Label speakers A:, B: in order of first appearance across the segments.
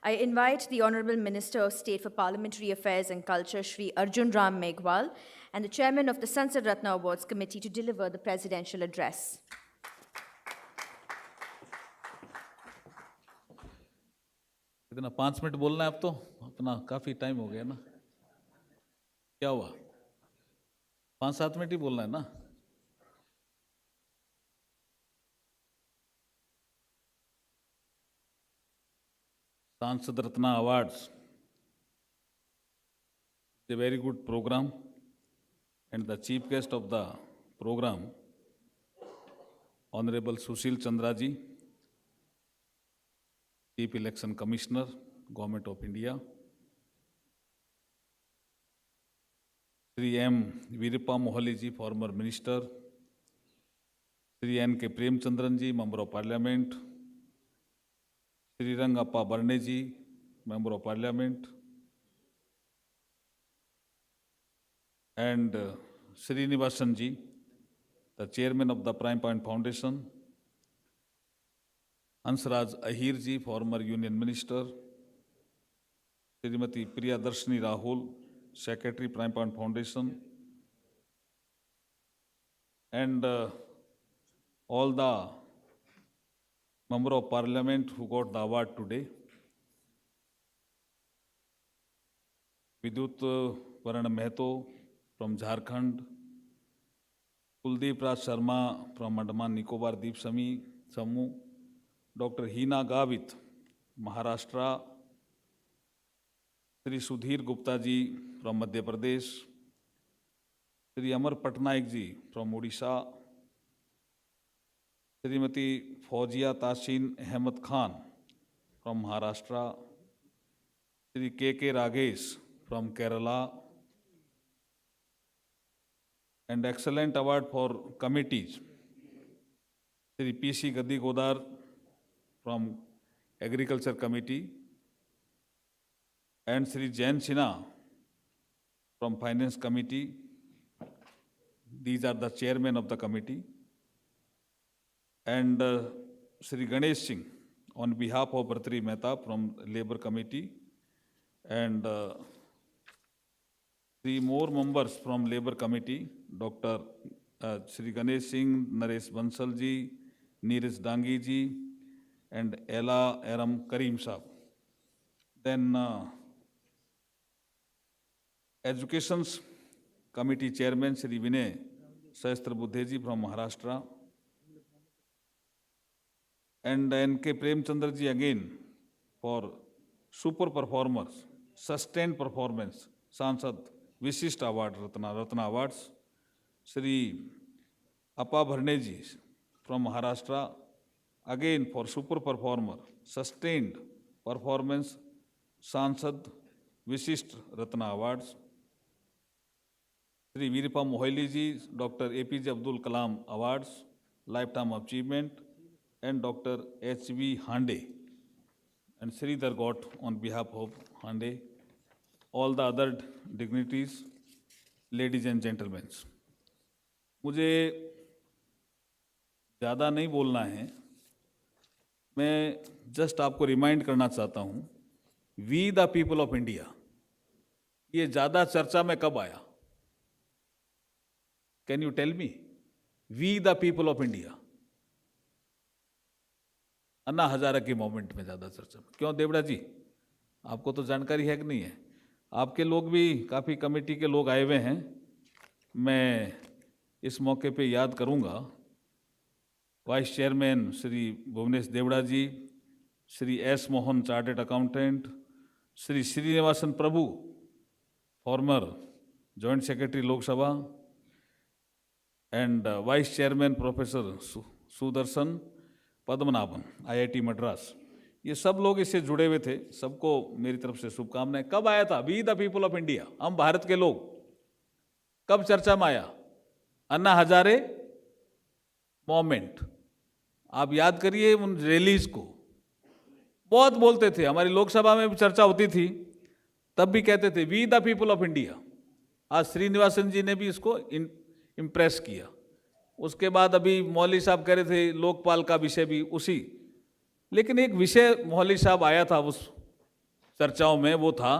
A: I invite the Honorable Minister of State for Parliamentary Affairs and Culture, Shri Arjun Ram Meghwal, and the Chairman of the Sansad Ratna Awards Committee to deliver the presidential address.
B: इतना 5 minute बोलना है अब तो अपना काफी time हो गया ना। क्या हुआ? 5-7 मिनट ही बोलना है ना। सांसद Ratna awards, a very good program, and the chief guest of the program, Honorable Sushil Chandra ji, Chief Election Commissioner, Government of India, Shri M. Veerappa Moily ji, former Minister, Shri N. K. Premchandran ji, Member of Parliament, Shri Rangappa Barne ji, Member of Parliament, and Srinivasan ji, the Chairman of the Prime Point Foundation, Hansraj Ahir ji, former Union Minister, Srimati Priyadarshini Rahul, Secretary, Prime Point Foundation, and all the Member of Parliament who got the award today. Vidyut Varan Mehto from Jharkhand, Kuldeep Raj Sharma from Andaman Nicobar Deep Samu, Dr. Hina Gavit, Maharashtra, Sri Sudhir Gupta ji from Madhya Pradesh, Sri Amar Patnaik ji from Odisha, Srimati Fauzia Tasin Ahmed Khan from Maharashtra, Sri K.K. Ragesh from Kerala, and excellent award for committees, Sri P.C. Gaddi Godar from Agriculture Committee, and Sri Jain Sinha from Finance Committee. These are the chairmen of the committee. And Sri Ganesh Singh on behalf of Bhartri Mehta from Labour Committee, and 3 more members from Labour Committee, Dr. Sri Ganesh Singh, Naresh Bansal ji, Neeraj Dangi ji, and Ella Aram Karim Saab. Then Education Committee Chairman Sri Vinay Sahasrabuddhe ji from Maharashtra, and N.K. Premchandra ji again for super performers, sustained performance, Sansad Vishisht Award, Ratna Awards, Sri Appa Bharne ji from Maharashtra, again for super performer, sustained performance, Sansad Vishisht Ratna Awards, Sri Veerappa Moily ji, Dr. APJ Abdul Kalam Awards, Lifetime Achievement, and Dr. H.V. Hande, and Sridhar got on behalf of Hande, all the other dignitaries, ladies and gentlemen. मुझे ज़्यादा नहीं बोलना है, मैं just आपको remind करना चाहता हूँ, we the people of India, ये ज़्यादा चर्चा में कब आया? Can you tell me? We the people of India Anna Hazare के मोमेंट में ज़्यादा चर्चा में क्यों? देवड़ा जी, आपको तो जानकारी है कि नहीं है? आपके लोग भी, काफ़ी कमेटी के लोग आए हुए हैं, मैं इस मौके पे याद करूंगा vice chairman Shri Bhuvnesh Deora ji, Shri S Mohan chartered accountant, Shri Srinivasan Prabhu former joint secretary Lok Sabha, and vice chairman professor Sudarshan Padmanabhan IIT Madras, ये सब लोग इससे जुड़े हुए थे, सबको मेरी तरफ से शुभकामनाएं। कब आया था we the people of India, हम भारत के लोग, कब चर्चा में आया? अन्ना हजारे मोमेंट, आप याद करिए उन रैलीज को, बहुत बोलते थे, हमारी लोकसभा में भी चर्चा होती थी, तब भी कहते थे we the people of India. आज श्रीनिवासन जी ने भी इसको इम्प्रेस किया। उसके बाद अभी मौली साहब कह रहे थे लोकपाल का विषय भी उसी, लेकिन एक विषय मौली साहब आया था उस चर्चाओं में वो था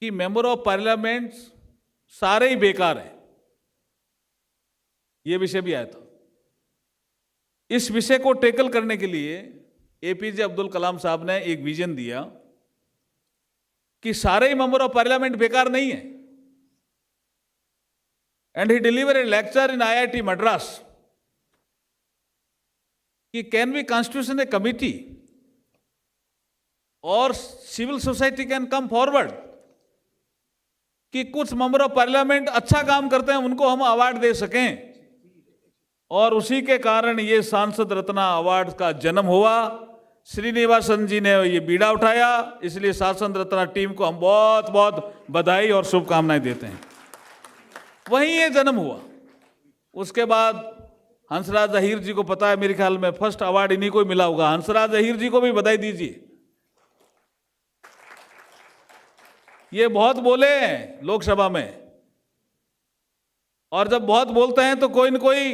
B: कि मेंबर ऑफ पार्लियामेंट सारे ही बेकार हैं, ये विषय भी आया था। इस विषय को टैकल करने के लिए एपीजे अब्दुल कलाम साहब ने एक विजन दिया कि सारे ही मेंबर ऑफ पार्लियामेंट बेकार नहीं है। And he deliver a lecture in IIT Madras कि can we constitution a committee और civil society can come forward कि कुछ मेंबर ऑफ पार्लियामेंट अच्छा काम करते हैं, उनको हम अवार्ड दे सकें। और उसी के कारण ये सांसद रत्ना अवार्ड का जन्म हुआ। श्रीनिवासन जी ने ये बीड़ा उठाया, इसलिए सांसद रत्ना टीम को हम बहुत बहुत बधाई और शुभकामनाएं देते हैं। वहीं ये जन्म हुआ। उसके बाद हंसराज अहीर जी को पता है, मेरे ख्याल में फर्स्ट अवार्ड इन्हीं को ही मिला होगा। हंसराज अहीर जी को भी बधाई दीजिए। ये बहुत बोले हैं लोकसभा में, और जब बहुत बोलते हैं तो कोई न कोई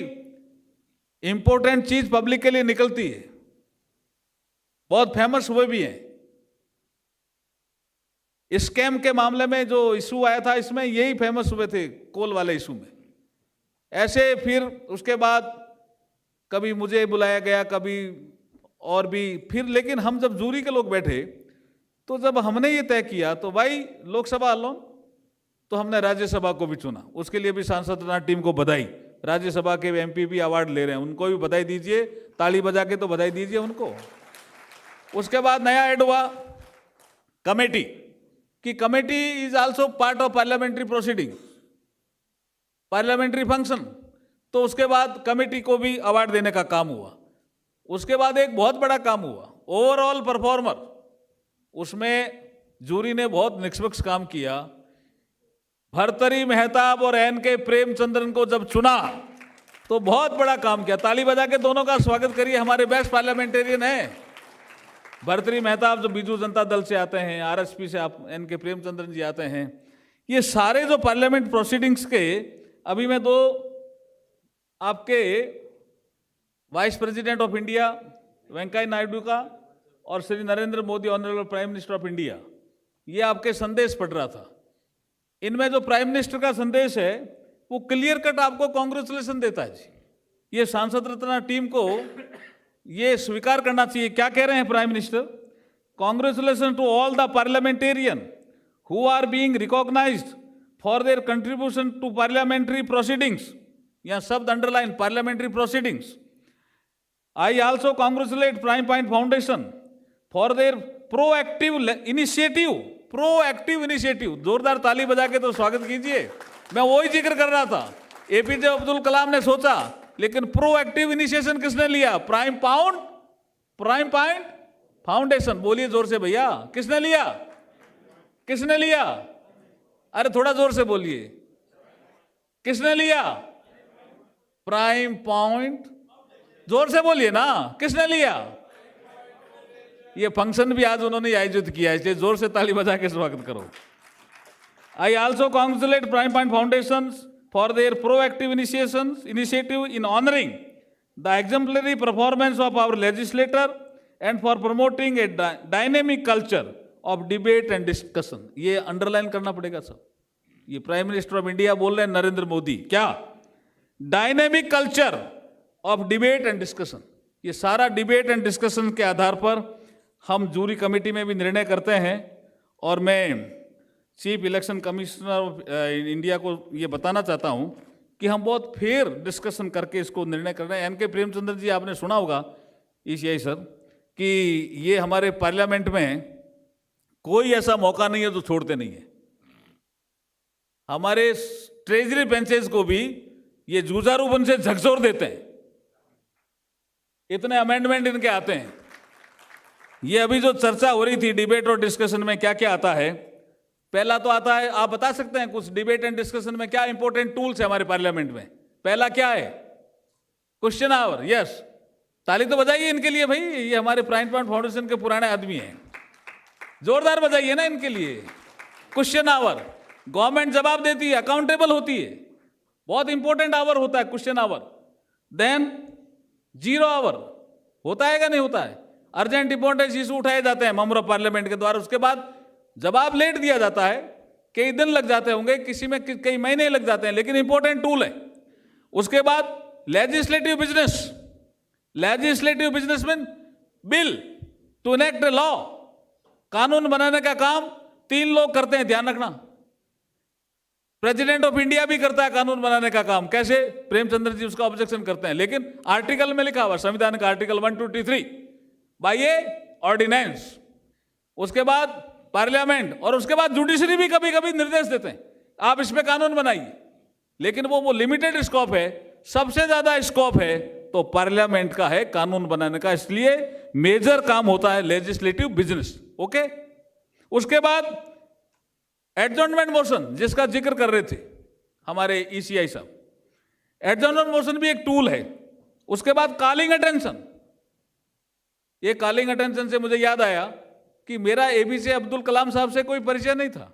B: इंपॉर्टेंट चीज पब्लिक के लिए निकलती है। बहुत फेमस हुए भी हैं। स्कैम के मामले में जो इशू आया था, इसमें यही फेमस हुए थे, कोल वाले इशू में। ऐसे फिर उसके बाद कभी मुझे बुलाया गया, कभी और भी। फिर लेकिन हम जब जूरी के लोग बैठे तो जब हमने ये तय किया तो भाई लोकसभा अलोन, तो हमने राज्यसभा को भी चुना। उसके लिए भी सांसद रत्ना टीम को बधाई। राज्यसभा के एमपी भी अवार्ड ले रहे हैं, उनको भी बधाई दीजिए। ताली बजा के तो बधाई दीजिए उनको। उसके बाद नया ऐड हुआ कमेटी, कि committee is also part of parliamentary proceeding, parliamentary function. तो उसके बाद कमेटी को भी अवार्ड देने का काम हुआ। उसके बाद एक बहुत बड़ा काम हुआ, ओवरऑल परफॉर्मर। उसमें जूरी ने बहुत निष्पक्ष काम किया। भर्तरी मेहताब और एन.के. प्रेमचंद्रन को जब चुना तो बहुत बड़ा काम किया। ताली बजा के दोनों का स्वागत करिए। हमारे बेस्ट पार्लियामेंटेरियन हैं भर्तरी मेहताब, जो बीजू जनता दल से आते हैं, आरएसपी से आप एन.के. प्रेमचंद्रन जी आते हैं। ये सारे जो पार्लियामेंट प्रोसीडिंग्स के, अभी मैं दो आपके vice president of India Venkaiah Naidu का और Shri Narendra Modi honourable prime minister of India, ये आपके संदेश पढ़ रहा था। इनमें जो प्राइम मिनिस्टर का संदेश है वो क्लियर कट आपको कांग्रेचुलेशन देता है जी। ये सांसद रत्ना टीम को ये स्वीकार करना चाहिए। क्या कह रहे हैं prime minister? Congratulation to all the parliamentarian who are being recognized for their contribution to parliamentary proceedings. यहाँ शब्द underline, parliamentary proceedings. I also congratulate prime point foundation for their proactive initiative. Proactive initiative, जोरदार ताली बजा के तो स्वागत कीजिए। मैं वही जिक्र कर रहा था। एपीजे अब्दुल कलाम ने सोचा, लेकिन प्रोएक्टिव इनिशिएशन किसने लिया? Prime point foundation. बोलिए जोर से भैया, किसने लिया? किसने लिया? अरे थोड़ा जोर से बोलिए, किसने लिया? प्राइम पॉइंट, जोर से बोलिए ना, किसने लिया? ये फंक्शन भी आज उन्होंने आयोजित किया है, इसलिए जोर से ताली बजा के स्वागत करो। I also congratulate prime point foundation for their proactive initiative in honouring the exemplary performance of our legislator and for promoting a dynamic culture of debate and discussion. ये अंडरलाइन करना पड़ेगा सब। ये प्राइम मिनिस्टर ऑफ इंडिया बोल रहे हैं, नरेंद्र मोदी। क्या? Dynamic culture of debate and discussion. ये सारा डिबेट एंड डिस्कशन के आधार पर हम जूरी कमेटी में भी निर्णय करते हैं। और मैं chief election commissioner of India को ये बताना चाहता हूं कि हम बहुत फेयर डिस्कशन करके इसको निर्णय कर रहे हैं। एन.के. प्रेमचंद्र जी, आपने सुना होगा ईसीआई सर, कि ये हमारे पार्लियामेंट में कोई ऐसा मौका नहीं है जो छोड़ते नहीं है। हमारे ट्रेजरी बेंचेस को भी ये जुझारूपन से झकझोर देते हैं। इतने अमेंडमेंट इनके आते हैं। ये अभी जो चर्चा हो रही थी डिबेट और डिस्कशन में, क्या क्या आता है? पहला तो आता है, आप बता सकते हैं कुछ डिबेट एंड डिस्कशन में क्या इंपॉर्टेंट टूल्स है हमारे पार्लियामेंट में? पहला क्या है? Question our. यस, ताली तो बजाइए इनके लिए भाई, ये हमारे प्राइम पॉइंट फाउंडेशन के पुराने आदमी हैं। जोरदार बजाइए ना इनके लिए। क्वेश्चन आवर, गवर्नमेंट जवाब देती है, अकाउंटेबल होती है, बहुत इंपॉर्टेंट आवर होता है question hour. Then zero hour होता है क्या नहीं होता है? अर्जेंट इंपॉर्टेंस इशू उठाए जाते हैं मेंबर ऑफ पार्लियामेंट के द्वारा, उसके बाद जवाब लेट दिया जाता है, कई दिन लग जाते होंगे, किसी में कई महीने लग जाते हैं, लेकिन इंपॉर्टेंट टूल है। उसके बाद लेजिस्लेटिव बिजनेस में बिल टू इनेक्ट लॉ, कानून बनाने का काम 3 लोग करते हैं, ध्यान रखना। प्रेसिडेंट ऑफ इंडिया भी करता है कानून बनाने का काम। कैसे? प्रेमचंद्र जी उसका ऑब्जेक्शन करते हैं, लेकिन आर्टिकल में लिखा हुआ, संविधान का आर्टिकल 123, बाय ए ऑर्डिनेंस। उसके बाद पार्लियामेंट, और उसके बाद जुडिशरी भी कभी कभी निर्देश देते हैं, आप इसमें कानून बनाइए, लेकिन वो लिमिटेड स्कोप है। सबसे ज्यादा स्कोप है तो पार्लियामेंट का है कानून बनाने का, इसलिए मेजर काम होता है लेजिस्लेटिव बिजनेस। ओके, उसके बाद एडजॉर्नमेंट मोशन, जिसका जिक्र कर रहे थे हमारे ईसीआई साहब, एडजॉर्नमेंट मोशन भी एक टूल है। उसके बाद कॉलिंग अटेंशन, ये कॉलिंग अटेंशन से मुझे याद आया कि मेरा एपीजे अब्दुल कलाम साहब से कोई परिचय नहीं था,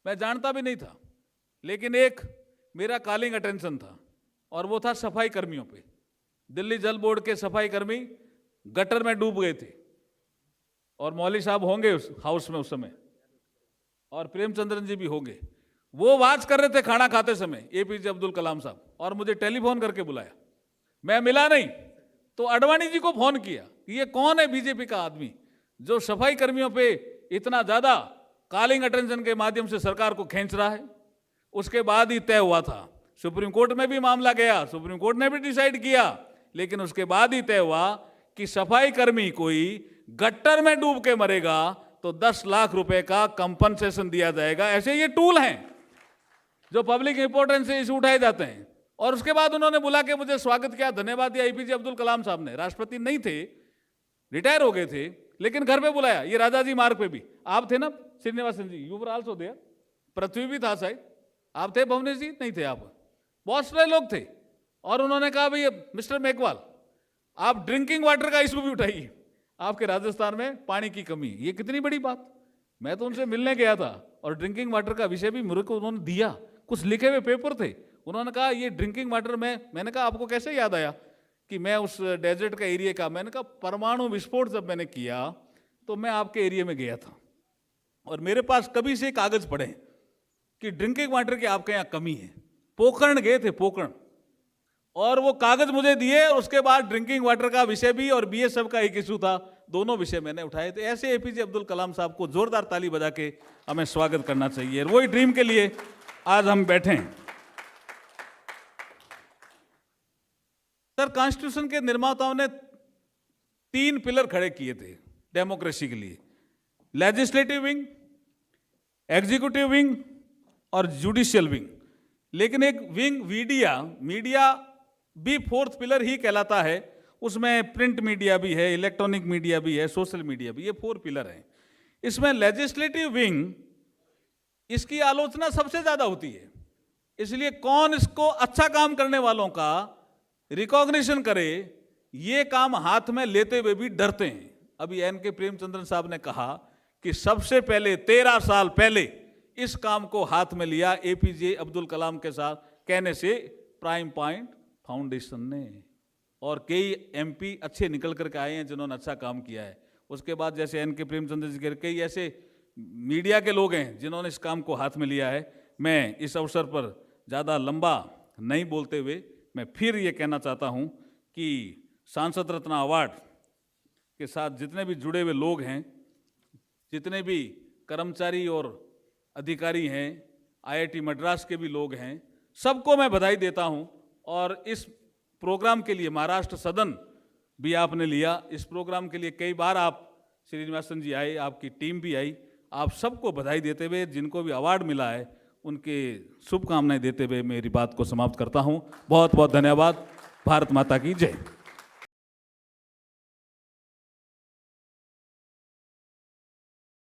B: मैं जानता भी नहीं था, लेकिन एक मेरा कॉलिंग अटेंशन था, और वो था सफाई कर्मियों पे। दिल्ली जल बोर्ड के सफाई कर्मी गटर में डूब गए थे, और मौली साहब होंगे उस हाउस में उस समय, और प्रेमचंद्रन जी भी होंगे। वो वाच कर रहे थे खाना खाते समय, एपीजे अब्दुल कलाम साहब, और मुझे टेलीफोन करके बुलाया। मैं मिला नहीं, तो अडवाणी जी को फोन किया कि ये कौन है बीजेपी का आदमी जो सफाई कर्मियों पे इतना ज्यादा कॉलिंग अटेंशन के माध्यम से सरकार को खींच रहा है। उसके बाद ही तय हुआ था, सुप्रीम कोर्ट में भी मामला गया, सुप्रीम कोर्ट ने भी डिसाइड किया, लेकिन उसके बाद ही तय हुआ कि सफाई कर्मी कोई गट्टर में डूब के मरेगा तो 10 लाख रुपए का कंपनसेशन दिया जाएगा। ऐसे ये टूल हैं जो पब्लिक इंपॉर्टेंस से इशू उठाए जाते हैं। और उसके बाद उन्होंने बुला के मुझे स्वागत किया, धन्यवाद दिया। एपीजे अब्दुल कलाम साहब ने, राष्ट्रपति नहीं थे, रिटायर हो गए थे, लेकिन घर पे बुलाया। ये राजा जी मार्ग पे भी आप थे ना, श्रीनिवासन जी, यू वर आल्सो देयर, पृथ्वी भी था शायद, आप थे भुवनेश जी? नहीं थे आप, बहुत सारे लोग थे। और उन्होंने कहा भाई मिस्टर मेघवाल, आप ड्रिंकिंग वाटर का इशू भी उठाइए, आपके राजस्थान में पानी की कमी। ये कितनी बड़ी बात। मैं तो उनसे मिलने गया था, और ड्रिंकिंग वाटर का विषय भी मेरे को उन्होंने दिया, कुछ लिखे हुए पेपर थे। उन्होंने कहा ये ड्रिंकिंग वाटर में, मैंने कहा आपको कैसे याद आया कि मैं उस डेजर्ट का एरिया का, मैंने कहा परमाणु विस्फोट जब मैंने किया तो मैं आपके एरिया में गया था, और मेरे पास कभी से कागज पड़े कि ड्रिंकिंग वाटर की आपके यहाँ कमी है। पोखरण गए थे, पोखरण, और वो कागज मुझे दिए। उसके बाद ड्रिंकिंग वाटर का विषय भी और बीएसएफ का एक इशू था, दोनों विषय मैंने उठाए थे। ऐसे एपीजे अब्दुल कलाम साहब को जोरदार ताली बजा के हमें स्वागत करना चाहिए। वही ड्रीम के लिए आज हम बैठे हैं। सर, कॉन्स्टिट्यूशन के निर्माताओं ने 3 पिलर खड़े किए थे डेमोक्रेसी के लिए, लेजिस्लेटिव विंग, एग्जीक्यूटिव विंग और जुडिशियल विंग। लेकिन एक विंग मीडिया भी 4th पिलर ही कहलाता है। उसमें प्रिंट मीडिया भी है, इलेक्ट्रॉनिक मीडिया भी है, सोशल मीडिया भी, ये 4 पिलर हैं। इसमें लेजिस्लेटिव विंग, इसकी आलोचना सबसे ज्यादा होती है, इसलिए कौन इसको अच्छा काम करने वालों का रिकॉग्निशन करे, ये काम हाथ में लेते हुए भी डरते हैं। अभी एन.के. प्रेमचंद्रन साहब ने कहा कि सबसे पहले 13 साल पहले इस काम को हाथ में लिया एपीजे अब्दुल कलाम के साथ कहने से प्राइम पॉइंट फाउंडेशन ने, और कई एमपी अच्छे निकल करके आए हैं जिन्होंने अच्छा काम किया है। उसके बाद जैसे एन.के. प्रेमचंद्र जी के कई ऐसे मीडिया के लोग हैं जिन्होंने इस काम को हाथ में लिया है। मैं इस अवसर पर ज़्यादा लंबा नहीं बोलते हुए मैं फिर ये कहना चाहता हूँ कि सांसद रत्न अवार्ड के साथ जितने भी जुड़े हुए लोग हैं, जितने भी कर्मचारी और अधिकारी हैं, आईआईटी मद्रास के भी लोग हैं, सबको मैं बधाई देता हूं। और इस प्रोग्राम के लिए महाराष्ट्र सदन भी आपने लिया, इस प्रोग्राम के लिए कई बार आप श्रीनिवासन जी आए, आपकी टीम भी आई, आप सबको बधाई देते हुए, जिनको भी अवार्ड मिला है उनके शुभकामनाएं देते हुए मेरी बात को समाप्त करता हूं। बहुत बहुत धन्यवाद। भारत माता की जय।